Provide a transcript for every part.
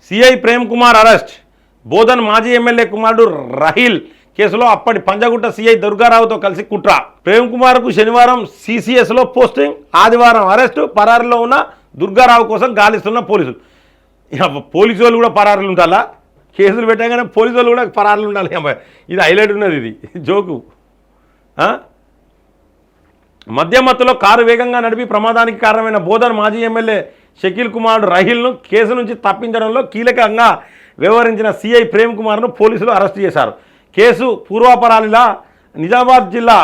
CI Prem Kumar arrest. Bodhan మాజీ MLA కుమారుడు రహీల్ కేసులో అప్పటి పంజగుట్ట సిఐ దుర్గారావుతో కలిసి కుట్ర. ప్రేమ్ కుమార్కు శనివారం సిసిఎస్లో పోస్టింగ్, ఆదివారం అరెస్టు. పరారీలో ఉన్న దుర్గారావు కోసం గాలిస్తున్న పోలీసులు. పోలీసు వాళ్ళు కూడా పరారీలు ఉండాలా? కేసులు పెట్టగానే పోలీసు వాళ్ళు కూడా పరారీలు ఉండాలి. ఇది హైలైట్ ఉన్నది, ఇది జోకు. మధ్యమత్తులో కారు వేగంగా నడిపి ప్రమాదానికి కారణమైన బోధన్ మాజీ ఎమ్మెల్యే షకీల్ కుమారుడు రహీల్ను కేసు నుంచి తప్పించడంలో కీలకంగా వ్యవహరించిన సిఐ ప్రేమ్ కుమార్ను పోలీసులు అరెస్టు చేశారు. కేసు పూర్వాపరాలిలా నిజామాబాద్ జిల్లా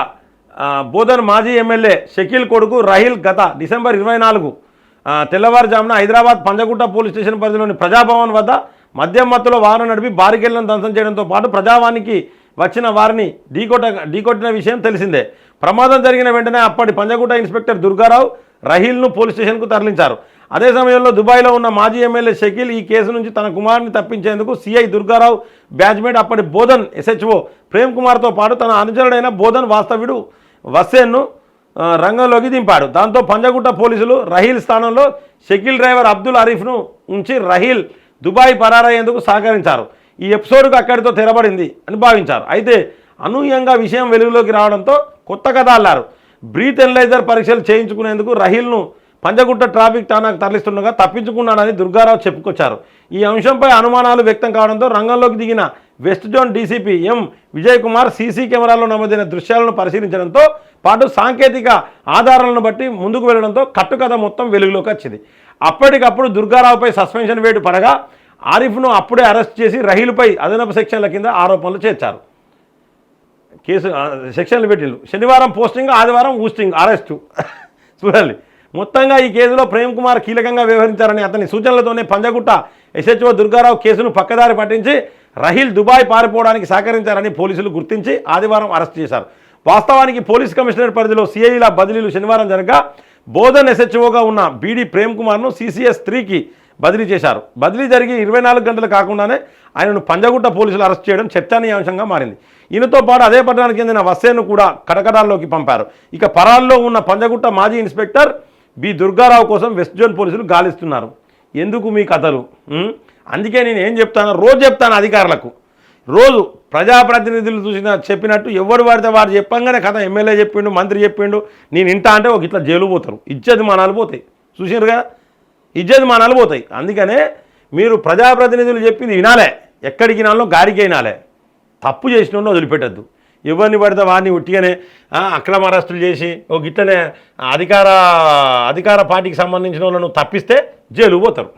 బోధన్ మాజీ ఎమ్మెల్యే షకీల్ కొడుకు రహీల్ గత డిసెంబర్ 24 తెల్లవారుజామున హైదరాబాద్ పంజగుట్ట పోలీస్ స్టేషన్ పరిధిలోని ప్రజాభవన్ వద్ద మద్యం మత్తులో వాహనం నడిపి బారికేళ్లను ధ్వంసం చేయడంతో పాటు ప్రజావానికి వచ్చిన వారిని ఢీకొట్టిన విషయం తెలిసిందే. ప్రమాదం జరిగిన వెంటనే అప్పటి పంజగుట్ట ఇన్స్పెక్టర్ దుర్గారావు రహీల్ను పోలీస్ స్టేషన్కు తరలించారు. అదే సమయంలో దుబాయ్లో ఉన్న మాజీ ఎమ్మెల్యే షకీల్ ఈ కేసు నుంచి తన కుమారుని తప్పించేందుకు సిఐ దుర్గారావు బ్యాచ్మేట్ అప్పటి బోధన్ ఎస్హెచ్ఓ ప్రేమ్ కుమార్తో పాటు తన అనుచరుడైన బోధన్ వాస్తవ్యుడు వస్సేన్ను రంగంలోకి దింపాడు. దాంతో పంజగుట్ట పోలీసులు రహీల్ స్థానంలో షకీల్ డ్రైవర్ అబ్దుల్ అరీఫ్ను ఉంచి రహీల్ దుబాయ్ పరారయ్యేందుకు సహకరించారు. ఈ ఎపిసోడ్కు అక్కడితో తెరబడింది అని భావించారు. అయితే అనూహ్యంగా విషయం వెలుగులోకి రావడంతో కొత్త కథ అల్లారు. బ్రీత్ ఎనలైజర్ పరీక్షలు చేయించుకునేందుకు రహీల్ను పంజగుట్ట ట్రాఫిక్ ఠాణాకు తరలిస్తుండగా తప్పించుకున్నాడని దుర్గారావు చెప్పుకొచ్చారు. ఈ అంశంపై అనుమానాలు వ్యక్తం కావడంతో రంగంలోకి దిగిన వెస్ట్ జోన్ డీసీపీ ఎం విజయ్ కుమార్ సీసీ కెమెరాల్లో నమోదైన దృశ్యాలను పరిశీలించడంతో పాటు సాంకేతిక ఆధారాలను బట్టి ముందుకు వెళ్లడంతో కట్టుకథ మొత్తం వెలుగులోకి వచ్చింది. అప్పటికప్పుడు దుర్గారావుపై సస్పెన్షన్ వేటు పడగా ఆరిఫ్ను అప్పుడే అరెస్ట్ చేసి రహీల్పై అదనపు సెక్షన్ల కింద ఆరోపణలు చేర్చారు. కేసు సెక్షన్లు పెట్టిండు. శనివారం పోస్టింగ్, ఆదివారం ఊస్టింగ్, అరెస్టు. చూడాలి. మొత్తంగా ఈ కేసులో ప్రేమ్ కుమార్ కీలకంగా వ్యవహరించారని అతని సూచనలతోనే పంజగుట్ట ఎస్హెచ్ఓ దుర్గారావు కేసును పక్కదారి పట్టించి రహీల్ దుబాయ్ పారిపోవడానికి సహకరించారని పోలీసులు గుర్తించి ఆదివారం అరెస్ట్ చేశారు. వాస్తవానికి పోలీస్ కమిషనర్ పరిధిలో సిఐల బదిలీలు శనివారం జరగగా బోధన్ ఎస్హెచ్ఓగా ఉన్న బీడీ ప్రేమ్ కుమార్ను సిసిఎస్ 3కి బదిలీ చేశారు. బదిలీ జరిగి 24 గంటలు కాకుండానే ఆయనను పంజగుట్ట పోలీసులు అరెస్ట్ చేయడం చర్చనీయాంశంగా మారింది. ఈయనతో పాటు అదే పట్టణానికి చెందిన వస్సేను కూడా కటకటాల్లోకి పంపారు. ఇక పరాల్లో ఉన్న పంజగుట్ట మాజీ ఇన్స్పెక్టర్ బి దుర్గారావు కోసం వెస్ట్ జోన్ పోలీసులు గాలిస్తున్నారు. ఎందుకు మీ కథలు? అందుకే నేను ఏం చెప్తాను, రోజు చెప్తాను అధికారులకు. రోజు ప్రజాప్రతినిధులు చెప్పినట్టు ఎవరు వాడితే వారు చెప్పంగానే కథ ఎమ్మెల్యే చెప్పిండు, మంత్రి చెప్పిండు, నేను ఇంటా అంటే ఒక ఇట్లా జైలు పోతారు. ఇజ్జత్ మానాలు పోతాయి. చూసినారు కదా, ఇజ్జత్ మానాలు పోతాయి. అందుకనే మీరు ప్రజాప్రతినిధులు చెప్పింది వినాలే, ఎక్కడికి వినాలో గాడికి వినాలే. తప్పు చేసిన వదిలిపెట్టద్దు. ఎవరిని పడితే వాడిని ఉట్టిగానే అక్రమ అరెస్టులు చేసి ఒక గిట్లనే అధికార పార్టీకి సంబంధించిన వాళ్ళను తప్పిస్తే జైలు పోతారు.